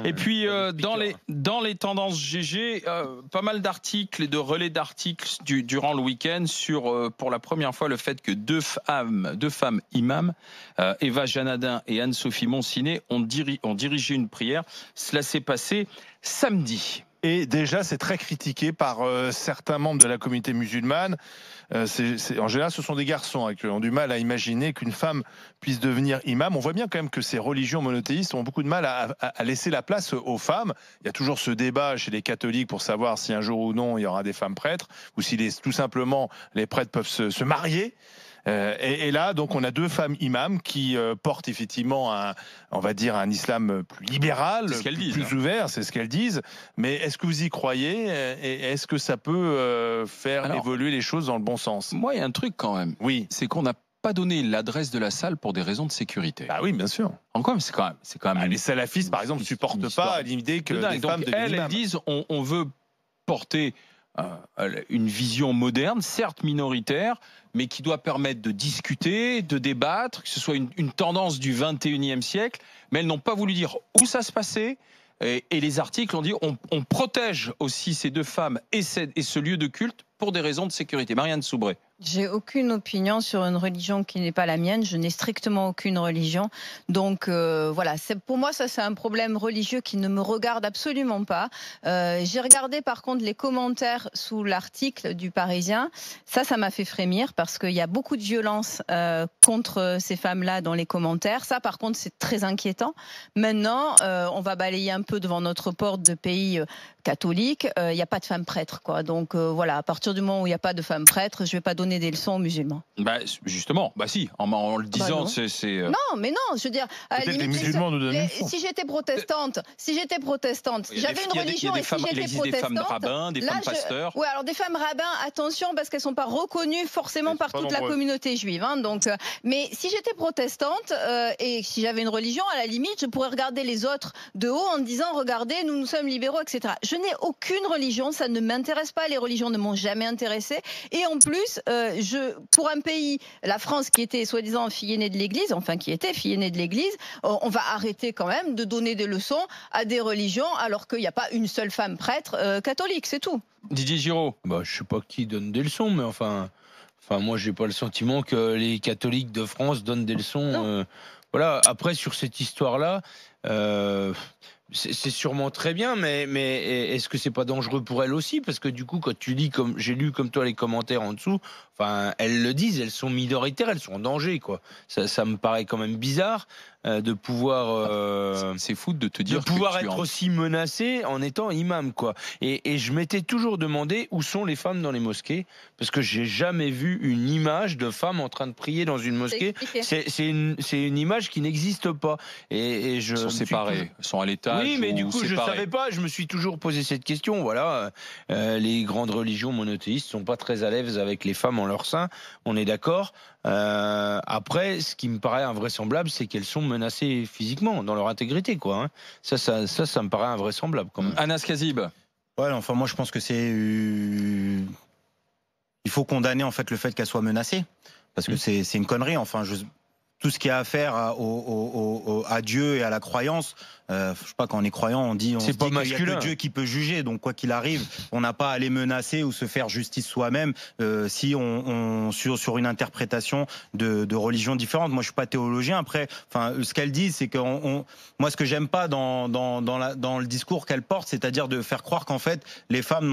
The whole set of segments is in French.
Et puis dans les tendances GG, pas mal d'articles et de relais d'articles durant le week-end sur pour la première fois le fait que deux femmes imams, Eva Janadin et Anne-Sophie Monsiné, ont dirigé une prière. Cela s'est passé samedi. Et déjà, c'est très critiqué par certains membres de la communauté musulmane. En général, ce sont des garçons qui ont du mal à imaginer qu'une femme puisse devenir imam. On voit bien quand même que ces religions monothéistes ont beaucoup de mal à laisser la place aux femmes. Il y a toujours ce débat chez les catholiques pour savoir si un jour ou non il y aura des femmes prêtres, ou si tout simplement les prêtres peuvent se marier. Et là, donc, on a deux femmes imams qui portent effectivement on va dire un islam plus libéral, plus ouvert, c'est ce qu'elles disent. Mais est-ce que vous y croyez et est-ce que ça peut faire évoluer les choses dans le bon sens? Moi, il y a un truc quand même. Oui. C'est qu'on n'a pas donné l'adresse de la salle pour des raisons de sécurité. Ah oui, bien sûr. Encore, c'est quand même. Les salafistes, par exemple, ne supportent pas l'idée que des femmes deviennent imams. Elles disent on veut porter une vision moderne, certes minoritaire, mais qui doit permettre de discuter, de débattre, que ce soit une tendance du 21e siècle. Mais elles n'ont pas voulu dire où ça se passait. Et les articles ont dit on protège aussi ces deux femmes et ce lieu de culte pour des raisons de sécurité. Marianne Soubré. J'ai aucune opinion sur une religion qui n'est pas la mienne. Je n'ai strictement aucune religion. Donc voilà, pour moi, ça c'est un problème religieux qui ne me regarde absolument pas. J'ai regardé par contre les commentaires sous l'article du Parisien. Ça m'a fait frémir parce qu'il y a beaucoup de violence contre ces femmes-là dans les commentaires. Ça par contre, c'est très inquiétant. Maintenant, on va balayer un peu devant notre porte de pays catholique. Il n'y a pas de femmes prêtres, quoi. Donc voilà, à partir du moment où il n'y a pas de femmes prêtres, je ne vais pas donner des leçons aux musulmans. Justement, si, en le disant, c'est. Non, mais non, je veux dire, à la limite, si j'étais protestante, j'avais une religion et si j'étais protestante, des femmes rabbins, des femmes pasteurs. Oui, alors des femmes rabbins, attention, parce qu'elles sont pas reconnues forcément par toute la communauté juive. Hein, donc, mais si j'étais protestante et si j'avais une religion, à la limite, je pourrais regarder les autres de haut en disant, regardez, nous sommes libéraux, etc. Je n'ai aucune religion, ça ne m'intéresse pas. Les religions ne m'ont jamais intéressée. Et en plus, pour un pays, la France qui était soi-disant fille aînée de l'Église, on va arrêter quand même de donner des leçons à des religions alors qu'il n'y a pas une seule femme prêtre catholique, c'est tout. Didier Giraud. Je sais pas qui donne des leçons, mais enfin moi j'ai pas le sentiment que les catholiques de France donnent des leçons. Voilà. Après sur cette histoire-là. C'est sûrement très bien, mais est-ce que c'est pas dangereux pour elles aussi? Parce que du coup, quand tu lis, comme j'ai lu comme toi les commentaires en dessous, elles le disent, elles sont minoritaires, elles sont en danger, quoi. Ça me paraît quand même bizarre de pouvoir. C'est fou de te dire. De pouvoir être aussi menacé en étant imam, quoi. Et je m'étais toujours demandé où sont les femmes dans les mosquées, parce que j'ai jamais vu une image de femme en train de prier dans une mosquée. C'est une image qui n'existe pas. Et elles sont séparées, elles sont à l'étage. Oui, mais du coup, je savais pas. Je me suis toujours posé cette question. Voilà, les grandes religions monothéistes sont pas très à l'aise avec les femmes en leur sein. On est d'accord. Après, ce qui me paraît invraisemblable, c'est qu'elles sont menacées physiquement, dans leur intégrité, quoi. Hein. Ça me paraît invraisemblable, quand même. Anas Kazib. Ouais, enfin, moi, je pense que il faut condamner en fait le fait qu'elles soient menacées, parce que c'est une connerie. Enfin, tout ce qui a affaire à Dieu et à la croyance. Je sais pas, quand on est croyant, on dit qu'il n'y a que Dieu qui peut juger. Donc quoi qu'il arrive, on n'a pas à les menacer ou se faire justice soi-même si sur une interprétation de religions différentes. Moi, je suis pas théologien. Après, ce qu'elle dit, c'est que moi, ce que j'aime pas dans le discours qu'elle porte, c'est-à-dire de faire croire qu'en fait les femmes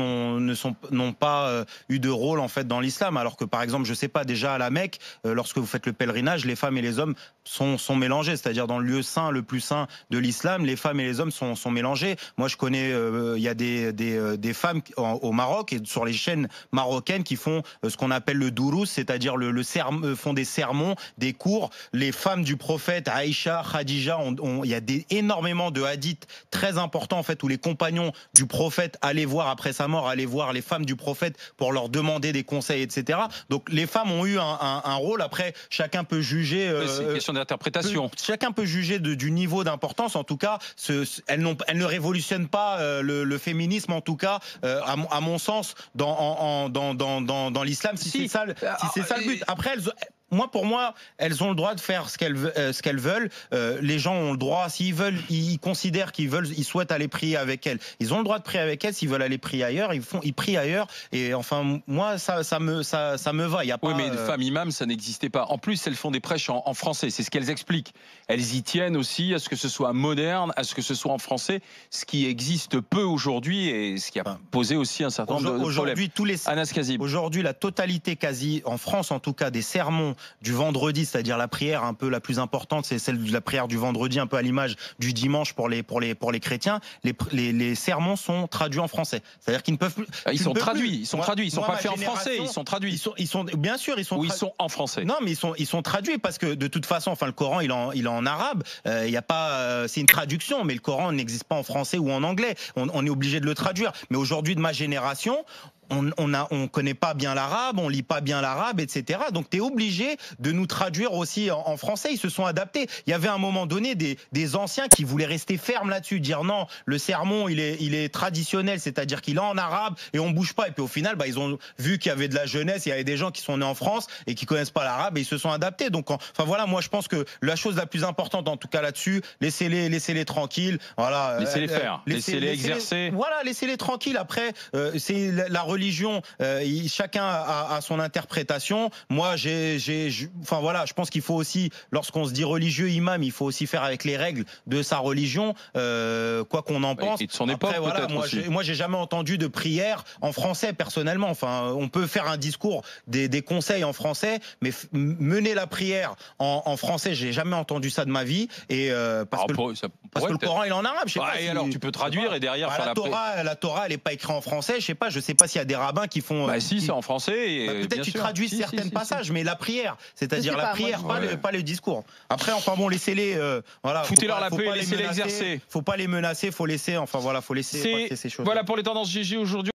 n'ont pas eu de rôle en fait dans l'islam, alors que par exemple, je sais pas, déjà à la Mecque, lorsque vous faites le pèlerinage, les femmes et les hommes sont mélangés, c'est-à-dire dans le lieu saint, le plus saint de l'islam, les femmes et les hommes sont mélangés. Moi, je connais, il y a des femmes au Maroc et sur les chaînes marocaines qui font ce qu'on appelle le dourous, c'est-à-dire font des sermons, des cours. Les femmes du prophète, Aïcha, Khadija, il y a énormément de hadiths très importants en fait où les compagnons du prophète allaient voir après sa mort, allaient voir les femmes du prophète pour leur demander des conseils, etc. Donc les femmes ont eu un rôle. Après, chacun peut juger. C'est une question d'interprétation. Chacun peut juger du niveau d'importance. En tout cas, elles ne révolutionnent pas le féminisme. En tout cas, à mon sens, dans l'islam, si c'est ça le but. Après, moi, pour moi, elles ont le droit de faire ce qu'elles veulent. Les gens ont le droit, s'ils veulent, ils considèrent ils souhaitent aller prier avec elles. Ils ont le droit de prier avec elles. S'ils veulent aller prier ailleurs, ils prient ailleurs. Et enfin, moi, ça me va. Il y a pas, oui, mais les femmes imams, ça n'existait pas. En plus, elles font des prêches en français. C'est ce qu'elles expliquent. Elles y tiennent aussi à ce que ce soit moderne, à ce que ce soit en français, ce qui existe peu aujourd'hui et ce qui a posé aussi un certain nombre de problèmes. Anas Kazib. Aujourd'hui, la totalité quasi, en France en tout cas, des sermons du vendredi, c'est-à-dire la prière un peu la plus importante, c'est celle de la prière du vendredi, un peu à l'image du dimanche pour les chrétiens. Les sermons sont traduits en français. C'est-à-dire qu'ils ne peuvent plus. Ils sont traduits. Ils sont traduits. Ils sont pas faits en français. Ils sont traduits. Bien sûr, ils sont. Ou ils sont en français. Non, mais ils sont traduits parce que de toute façon, enfin, le Coran, il est en arabe. Il y a pas. C'est une traduction, mais le Coran n'existe pas en français ou en anglais. On est obligé de le traduire. Mais aujourd'hui, de ma génération, on connaît pas bien l'arabe, on lit pas bien l'arabe, etc. Donc t'es obligé de nous traduire aussi en français. Ils se sont adaptés. Il y avait à un moment donné des anciens qui voulaient rester fermes là-dessus, dire non, le sermon il est traditionnel, c'est-à-dire qu'il est en arabe et on bouge pas. Et puis au final, ils ont vu qu'il y avait de la jeunesse, il y avait des gens qui sont nés en France et qui connaissent pas l'arabe et ils se sont adaptés. Donc enfin voilà, moi je pense que la chose la plus importante en tout cas là-dessus, laissez-les tranquilles. Voilà, laissez-les faire, laissez-les exercer. Voilà, laissez-les tranquilles. Après, c'est la religion, chacun a son interprétation. Moi, enfin voilà, je pense qu'il faut aussi, lorsqu'on se dit religieux, imam, il faut aussi faire avec les règles de sa religion, quoi qu'on en pense. Et de son époque, voilà, moi, j'ai jamais entendu de prière en français personnellement. Enfin, on peut faire un discours, des conseils en français, mais mener la prière en français, j'ai jamais entendu ça de ma vie. Et parce que le Coran, il est en arabe. Je sais pas. Et alors, tu peux traduire et derrière faire la Torah, elle est pas écrite en français. Je sais pas s'il y a des rabbins qui font. Si, c'est en français. Peut-être qu'ils traduisent certains passages, mais la prière, c'est-à-dire la prière, pas le discours. Après, enfin bon, laissez-les. Voilà. Foutez-leur la paix, laissez-les exercer. Faut pas les menacer, faut laisser. Enfin voilà, faut laisser ces choses. Voilà pour les tendances GG aujourd'hui.